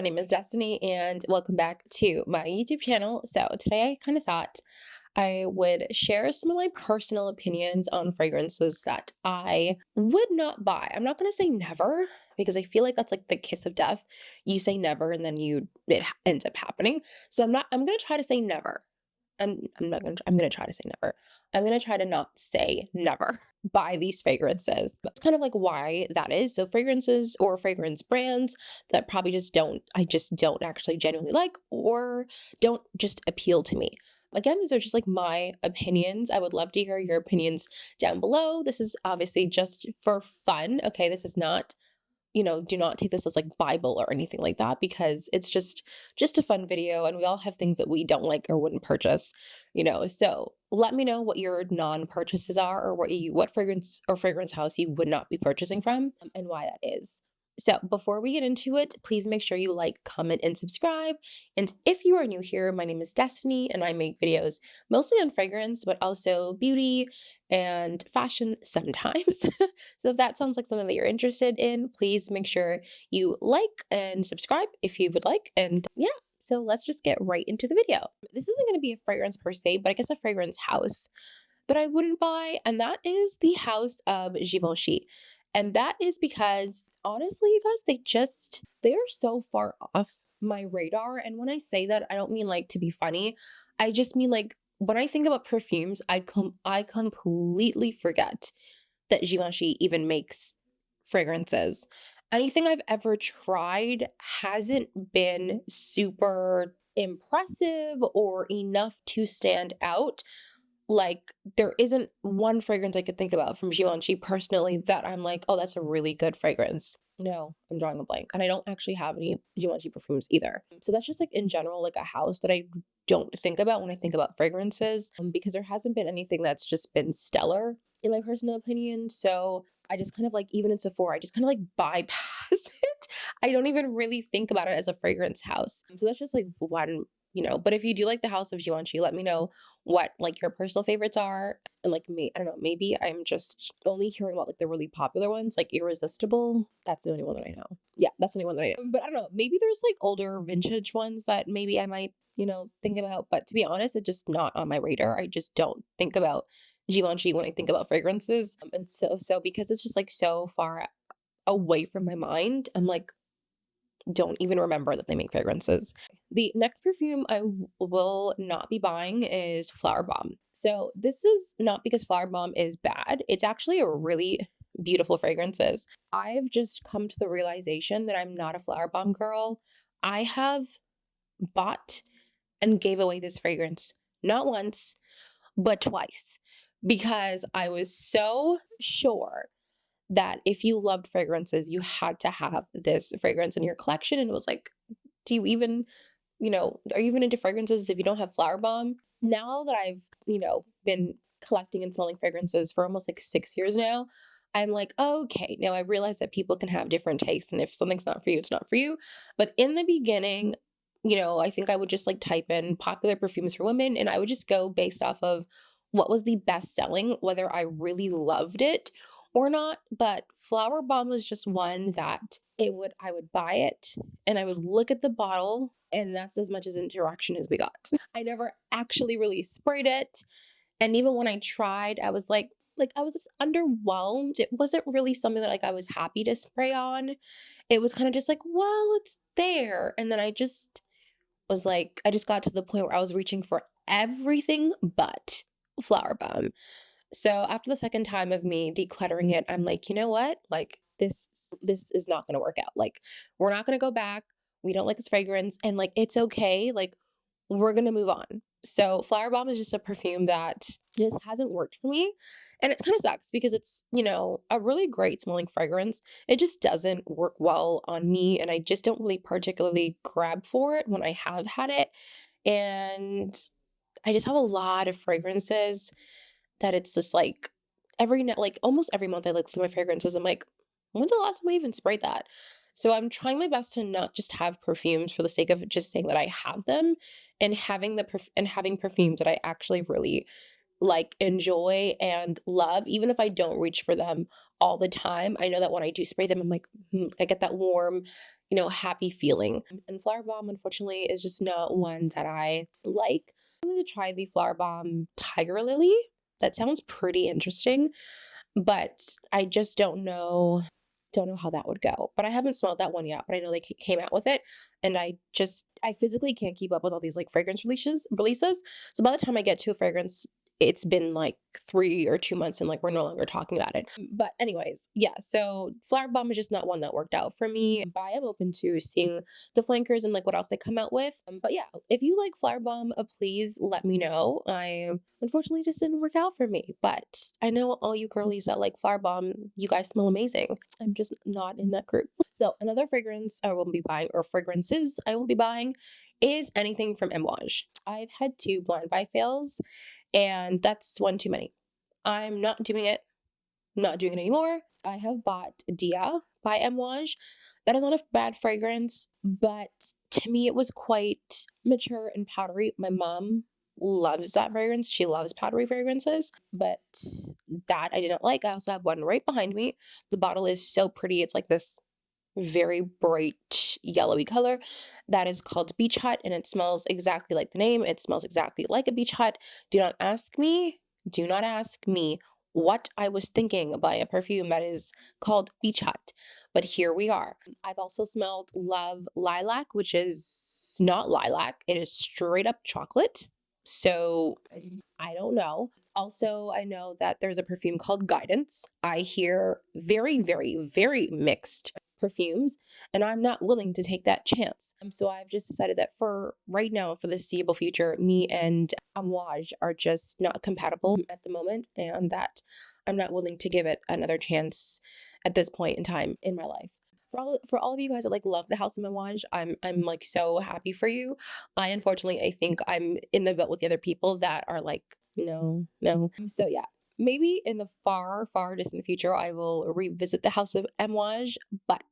name is Destiny, and welcome back to my YouTube channel. So, today I kind of thought I would share some of my personal opinions on fragrances that I would not buy. I'm not going to say never because I feel like that's like the kiss of death. You say never and then ends up happening. So, I'm going to try to say never. I'm not gonna I'm gonna try to say never. I'm gonna try to not say never buy these fragrances. That's kind of like why that is. So fragrances or fragrance brands that probably I just don't actually genuinely like or don't just appeal to me. Again, these are just like my opinions. I would love to hear your opinions down below. This is obviously just for fun. Okay, this is not, do not take this as like Bible or anything like that because it's just a fun video and we all have things that we don't like or wouldn't purchase. So let me know what your non-purchases are or what fragrance or fragrance house you would not be purchasing from and why that is. So before we get into it, please make sure you like, comment, and subscribe. And if you are new here, my name is Destiny and I make videos mostly on fragrance, but also beauty and fashion sometimes. So if that sounds like something that you're interested in, please make sure you like and subscribe if you would like. And yeah, so let's just get right into the video. This isn't going to be a fragrance per se, but I guess a fragrance house that I wouldn't buy, and that is the house of Givenchy. And that is because honestly, you guys, they are so far off my radar. And when I say that, I don't mean like to be funny. I just mean like when I think about perfumes, I completely forget that Givenchy even makes fragrances. Anything I've ever tried hasn't been super impressive or enough to stand out. Like, there isn't one fragrance I could think about from Givenchy personally that I'm like, oh, that's a really good fragrance. No, I'm drawing a blank. And I don't actually have any Givenchy perfumes either. So that's just like in general, like a house that I don't think about when I think about fragrances because there hasn't been anything that's just been stellar in my personal opinion. So I just kind of like, even in Sephora, I just kind of like bypass it. I don't even really think about it as a fragrance house. So that's just like one. But if you do like the house of Givenchy, let me know what like your personal favorites are. And like me, I don't know, maybe I'm just only hearing about like the really popular ones, like Irresistible. That's the only one that I know. Yeah, that's the only one that I know. But I don't know, maybe there's like older vintage ones that maybe I might, think about. But to be honest, it's just not on my radar. I just don't think about Givenchy when I think about fragrances. And so because it's just like so far away from my mind, I'm like, don't even remember that they make fragrances. The next perfume I will not be buying is Flower Bomb. So this is not because Flower Bomb is bad. It's actually a really beautiful fragrances. I've just come to the realization that I'm not a Flower Bomb girl. I have bought and gave away this fragrance not once, but twice because I was so sure that if you loved fragrances, you had to have this fragrance in your collection. And it was like, do you even, are you even into fragrances if you don't have Flower Bomb? Now that I've, been collecting and smelling fragrances for almost like 6 years now, I'm like, okay, now I realize that people can have different tastes. And if something's not for you, it's not for you. But in the beginning, I think I would just like type in popular perfumes for women and I would just go based off of what was the best selling, whether I really loved it or not. But Flower Bomb was just one that I would buy it and I would look at the bottle and that's as much as interaction as we got. I never actually really sprayed it. And even when I tried, I was like I was just underwhelmed. It wasn't really something that like I was happy to spray on. It was kind of just like, well, it's there. And then I just was like, I just got to the point where I was reaching for everything but Flower Bomb. So after the second time of me decluttering it, I'm like, you know what? Like this is not going to work out. Like we're not going to go back. We don't like this fragrance and like it's okay. Like we're going to move on. So Flower Bomb is just a perfume that just hasn't worked for me. And it kind of sucks because it's, a really great smelling fragrance. It just doesn't work well on me and I just don't really particularly grab for it when I have had it. And I just have a lot of fragrances that it's just like like almost every month I look through my fragrances. I'm like, when's the last time I even sprayed that? So I'm trying my best to not just have perfumes for the sake of just saying that I have them and having perfumes that I actually really like enjoy and love, even if I don't reach for them all the time. I know that when I do spray them, I'm like, I get that warm, happy feeling. And Flower Bomb, unfortunately, is just not one that I like. I'm going to try the Flower Bomb Tiger Lily. That sounds pretty interesting, but I just don't know how that would go. But I haven't smelled that one yet, but I know they came out with it, and I physically can't keep up with all these like fragrance releases. So by the time I get to a fragrance, it's been like 3 or 2 months and like we're no longer talking about it. But anyways, yeah, so Flower Bomb is just not one that worked out for me. But I am open to seeing the flankers and like what else they come out with. But yeah, if you like Flower Bomb, please let me know. I unfortunately just didn't work out for me, but I know all you girlies that like Flower Bomb, you guys smell amazing. I'm just not in that group. So another fragrance I won't be buying, or fragrances I won't be buying, is anything from Amouage. I've had 2 blind buy fails, and that's one too many. I'm not doing it. Not doing it anymore. I have bought Dia by Amouage. That is not a bad fragrance, but to me it was quite mature and powdery. My mom loves that fragrance. She loves powdery fragrances, but that I didn't like. I also have one right behind me. The bottle is so pretty. It's like this very bright yellowy color that is called Beach Hut, and it smells exactly like the name. It smells exactly like a beach hut. Do not ask me what I was thinking by a perfume that is called Beach Hut, but here we are. I've also smelled Love Lilac, which is not lilac, it is straight up chocolate. So I don't know. Also, I know that there's a perfume called Guidance. I hear very, very, very mixed perfumes, and I'm not willing to take that chance. So I've just decided that for right now, for the seeable future, me and Amouage are just not compatible at the moment, and that I'm not willing to give it another chance at this point in time in my life. For all of you guys that like love the House of Amouage, I'm like so happy for you. I think I'm in the boat with the other people that are like, no, no. So yeah, maybe in the far, far distant future, I will revisit the House of Amouage. But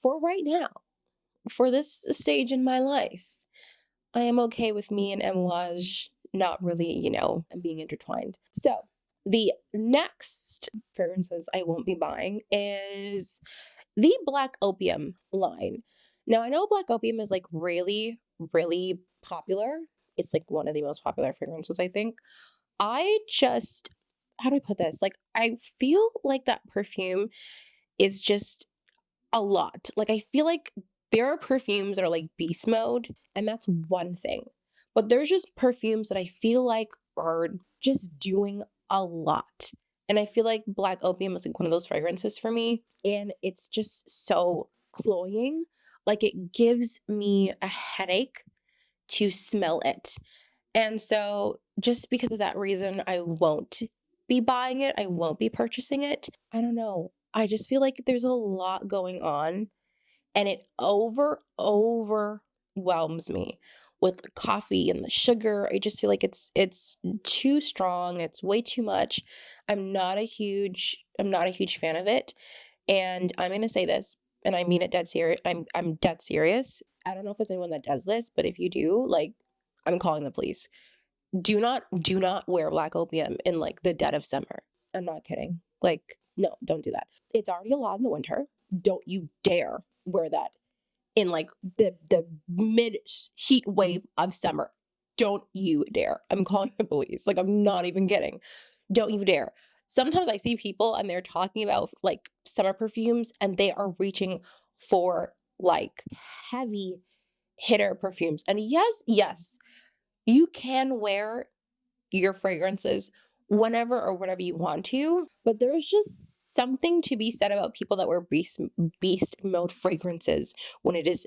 for right now, for this stage in my life, I am okay with me and Amouage not really, being intertwined. So the next fragrances I won't be buying is the Black Opium line. Now, I know Black Opium is like really, really popular. It's like one of the most popular fragrances, I think. I just, how do I put this? Like, I feel like that perfume is just a lot. Like, I feel like there are perfumes that are like beast mode, and that's one thing. But there's just perfumes that I feel like are just doing a lot. And I feel like Black Opium is like one of those fragrances for me. And it's just so cloying. Like, it gives me a headache to smell it. And so, just because of that reason, I won't be buying it. I won't be purchasing it. I don't know. I just feel like there's a lot going on, and it overwhelms me with the coffee and the sugar. I just feel like it's too strong. It's way too much. I'm not a huge fan of it. And I'm gonna say this, and I mean it dead serious. I'm dead serious. I don't know if there's anyone that does this, but if you do, like, I'm calling the police. Do not wear Black Opium in like the dead of summer. I'm not kidding. Like, no, don't do that. It's already a lot in the winter. Don't you dare wear that in like the mid heat wave of summer. Don't you dare. I'm calling the police. Like, I'm not even kidding. Don't you dare. Sometimes I see people and they're talking about like summer perfumes, and they are reaching for like heavy hitter perfumes. And yes, you can wear your fragrances whenever or whatever you want to, but there's just something to be said about people that wear beast mode fragrances when it is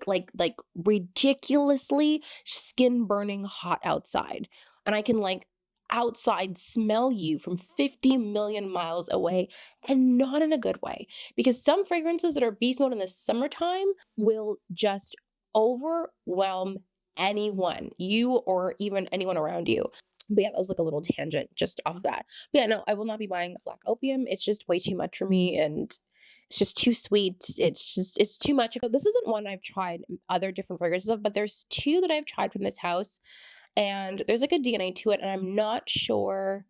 like ridiculously skin burning hot outside, and I can like outside smell you from 50 million miles away, and not in a good way, because some fragrances that are beast mode in the summertime will just overwhelm anyone, you or even anyone around you. But yeah, that was like a little tangent just off of that. But yeah, no, I will not be buying Black Opium. It's just way too much for me, and it's just too sweet. It's too much. This isn't one I've tried other different fragrances of, but there's 2 that I've tried from this house, and there's like a DNA to it, and I'm not sure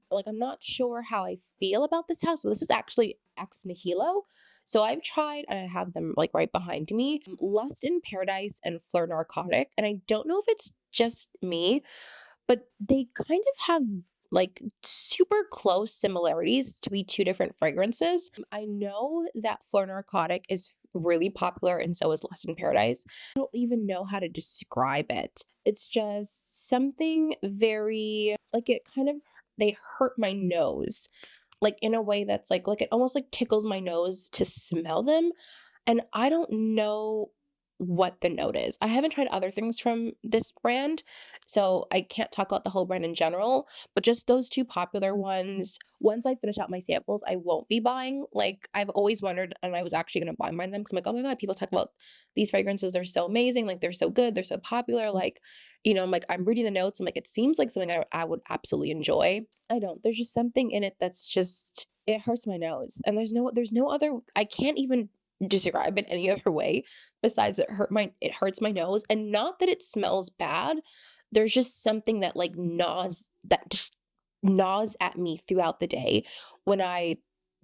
how I feel about this house. So this is actually Xnilo. So I've tried, and I have them like right behind me, Lust in Paradise and Fleur Narcotic. And I don't know if it's just me, but they kind of have like super close similarities to be two different fragrances. I know that Fleur Narcotic is really popular and so is Lust in Paradise. I don't even know how to describe it. It's just something very like it kind of they hurt my nose like in a way that's like it almost like tickles my nose to smell them, and I don't know what the note is. I haven't tried other things from this brand, so I can't talk about the whole brand in general, but just those two popular ones. Once I finish out my samples, I won't be buying. Like, I've always wondered, and I was actually gonna buy mine them because I'm like, oh my God, people talk about these fragrances. They're so amazing. Like, they're so good. They're so popular. Like, I'm like, I'm reading the notes. I'm like, it seems like something I would absolutely enjoy. I don't. There's just something in it that's just, it hurts my nose. And there's no other, I can't even describe it any other way besides it hurts my nose, and not that it smells bad. There's just something that like gnaws at me throughout the day when I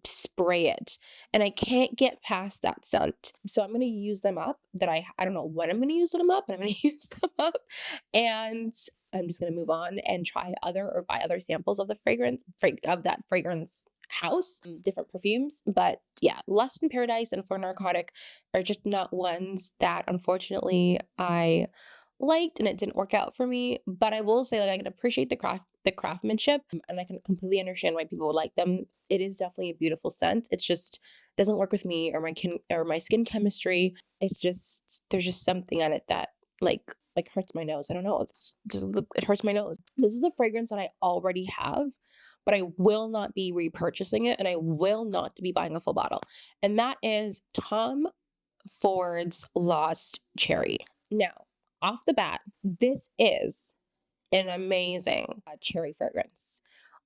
spray it, and I can't get past that scent. So I'm going to use them up. I don't know when I'm going to use them up, but I'm going to use them up, and I'm just going to move on and try other or buy other samples of the of that fragrance house, different perfumes. But yeah, Lust in Paradise and For Narcotic are just not ones that unfortunately I liked, and it didn't work out for me. But I will say, like, I can appreciate the craftsmanship, and I can completely understand why people would like them. It is definitely a beautiful scent. It's just doesn't work with me or my skin chemistry. It's just there's just something on it that like hurts my nose. I don't know. It hurts my nose. This is a fragrance that I already have, but I will not be repurchasing it, and I will not be buying a full bottle. And that is Tom Ford's Lost Cherry. Now, off the bat, this is an amazing cherry fragrance.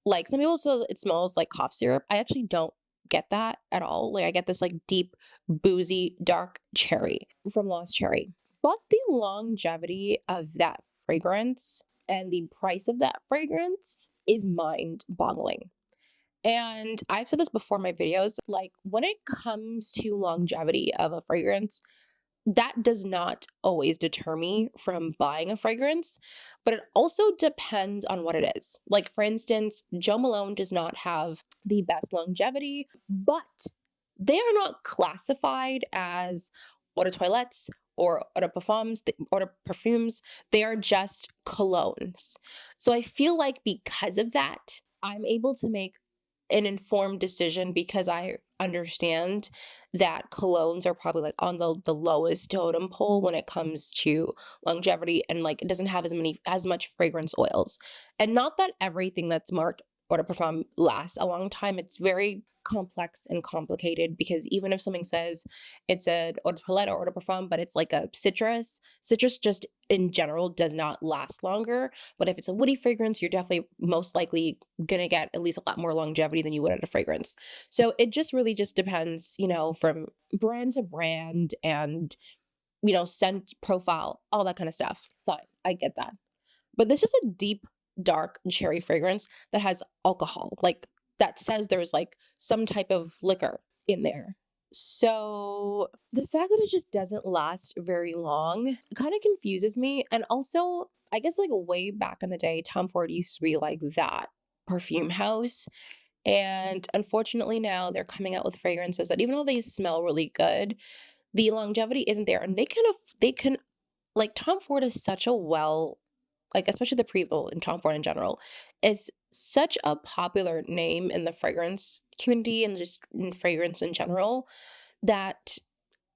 Like, some people say it smells like cough syrup. I actually don't get that at all. Like, I get this like deep, boozy, dark cherry from Lost Cherry. But the longevity of that fragrance and the price of that fragrance is mind-boggling. And I've said this before in my videos, like, when it comes to longevity of a fragrance, that does not always deter me from buying a fragrance, but it also depends on what it is. Like, for instance, Jo Malone does not have the best longevity, but they are not classified as eau de toilettes or eau de perfumes. They are just colognes. So I feel like because of that, I'm able to make an informed decision because I understand that colognes are probably like on the lowest totem pole when it comes to longevity, and like it doesn't have as much fragrance oils. And not that everything that's marked eau de parfum lasts a long time. It's very complex and complicated because even if something says it's a eau de toilette or eau de parfum, but it's like a citrus just in general does not last longer. But if it's a woody fragrance, you're definitely most likely gonna get at least a lot more longevity than you would at a fragrance. So it just really just depends, from brand to brand and, scent profile, all that kind of stuff. Fine, I get that. But this is a deep, dark cherry fragrance that has alcohol, like that says there's like some type of liquor in there. So the fact that it just doesn't last very long kind of confuses me. And also, I guess like way back in the day, Tom Ford used to be like that perfume house. And unfortunately, now they're coming out with fragrances that, even though they smell really good, the longevity isn't there. And they can, like, Tom Ford is such a like, especially the Prevost and Tom Ford in general, is such a popular name in the fragrance community and just in fragrance in general, that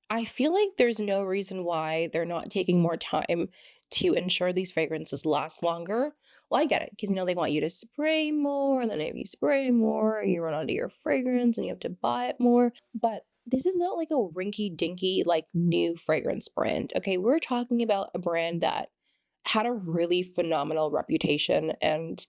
I feel like there's no reason why they're not taking more time to ensure these fragrances last longer. Well, I get it, because they want you to spray more, and then if you spray more, you run out of your fragrance and you have to buy it more. But this is not like a rinky dinky, like, new fragrance brand. Okay, we're talking about a brand that had a really phenomenal reputation, and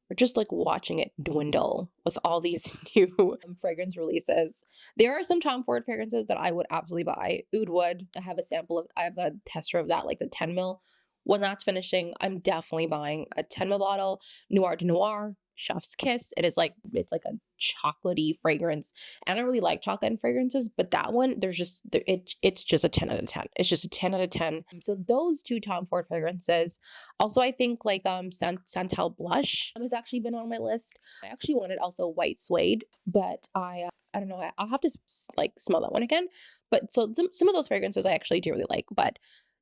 we're just like watching it dwindle with all these new fragrance releases. There are some Tom Ford fragrances that I would absolutely buy. Oud Wood, I have a tester of that, like the 10 mil. When that's finishing, I'm definitely buying a 10 mil bottle. Noir de Noir, Chef's Kiss. It's like a chocolatey fragrance. I don't really like chocolate and fragrances, but that one, it's just a 10 out of 10. It's just a 10 out of 10. So those two Tom Ford fragrances. Also, I think like Santal Blush has actually been on my list. I actually wanted also White Suede, but I don't know. I'll have to like smell that one again. But so some of those fragrances I actually do really like, but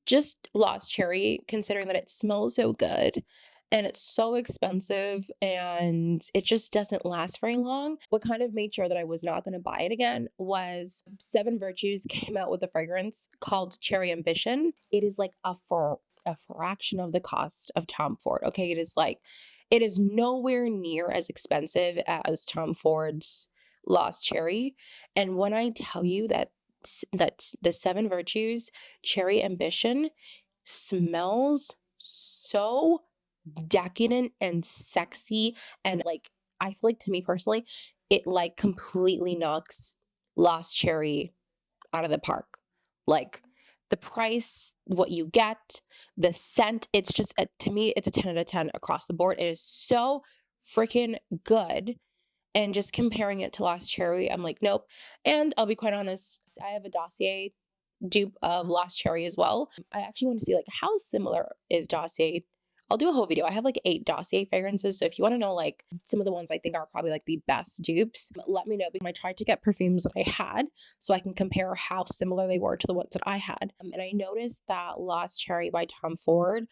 just Lost Cherry, considering that it smells so good and it's so expensive and it just doesn't last very long. What kind of made sure that I was not going to buy it again was Seven Virtues came out with a fragrance called Cherry Ambition. It is like a fraction of the cost of Tom Ford. Okay, it is nowhere near as expensive as Tom Ford's Lost Cherry. And when I tell you that the Seven Virtues Cherry Ambition smells so decadent and sexy, and like I feel like, to me personally, it like completely knocks Lost Cherry out of the park. Like the price, what you get, the scent, it's just to me it's a 10 out of 10 across the board. It is so freaking good. And just comparing it to Lost Cherry, I'm like, nope. And I'll be quite honest, I have a Dossier dupe of Lost Cherry as well. I actually want to see like how similar is Dossier. I'll do a whole video. I have like 8 Dossier fragrances. So if you want to know like some of the ones I think are probably like the best dupes, let me know, because I tried to get perfumes that I had so I can compare how similar they were to the ones that I had. And I noticed that Lost Cherry by Tom Ford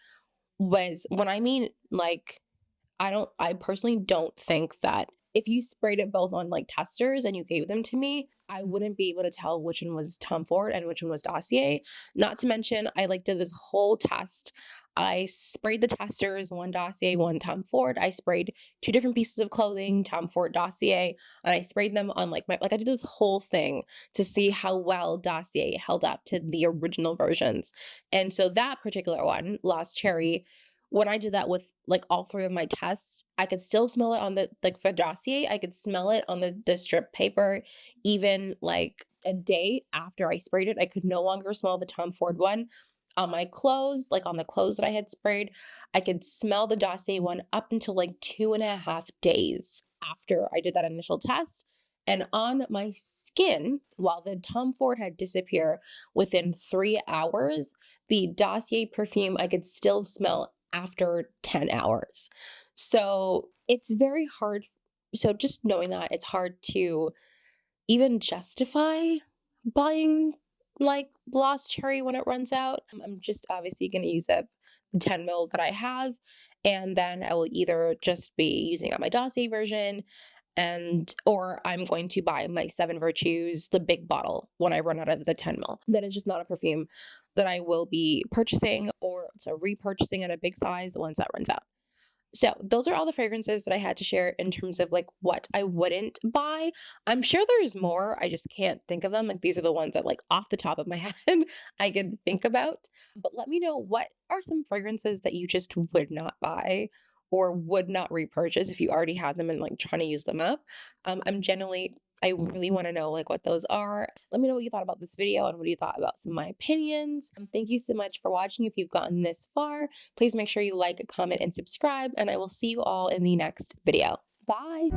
was, when I mean like, I personally don't think that if you sprayed it both on like testers and you gave them to me, I wouldn't be able to tell which one was Tom Ford and which one was Dossier. Not to mention, I like did this whole test. I sprayed the testers, one Dossier, one Tom Ford. I sprayed 2 different pieces of clothing, Tom Ford, Dossier, and I sprayed them on like I did this whole thing to see how well Dossier held up to the original versions. And so that particular one, Lost Cherry, when I did that with like all 3 of my tests, I could still smell it on the like for Dossier, I could smell it on the strip paper. Even like a day after I sprayed it, I could no longer smell the Tom Ford one. On my clothes, like on the clothes that I had sprayed, I could smell the Dossier one up until like 2.5 days after I did that initial test. And on my skin, while the Tom Ford had disappeared within 3 hours, the Dossier perfume I could still smell after 10 hours. So it's very hard. So just knowing that, it's hard to even justify buying like Lost Cherry when it runs out. I'm just obviously going to use up the 10 mil that I have, and then I will either just be using up my Dossier version, or I'm going to buy my Seven Virtues, the big bottle, when I run out of the 10 mil. That is just not a perfume that I will be purchasing, or so repurchasing in a big size once that runs out. So those are all the fragrances that I had to share in terms of like what I wouldn't buy. I'm sure there's more. I just can't think of them. Like these are the ones that like off the top of my head I could think about. But let me know, what are some fragrances that you just would not buy or would not repurchase if you already had them and like trying to use them up. I really want to know like what those are. Let me know what you thought about this video and what you thought about some of my opinions. Thank you so much for watching. If you've gotten this far, please make sure you like, comment, and subscribe, and I will see you all in the next video. Bye.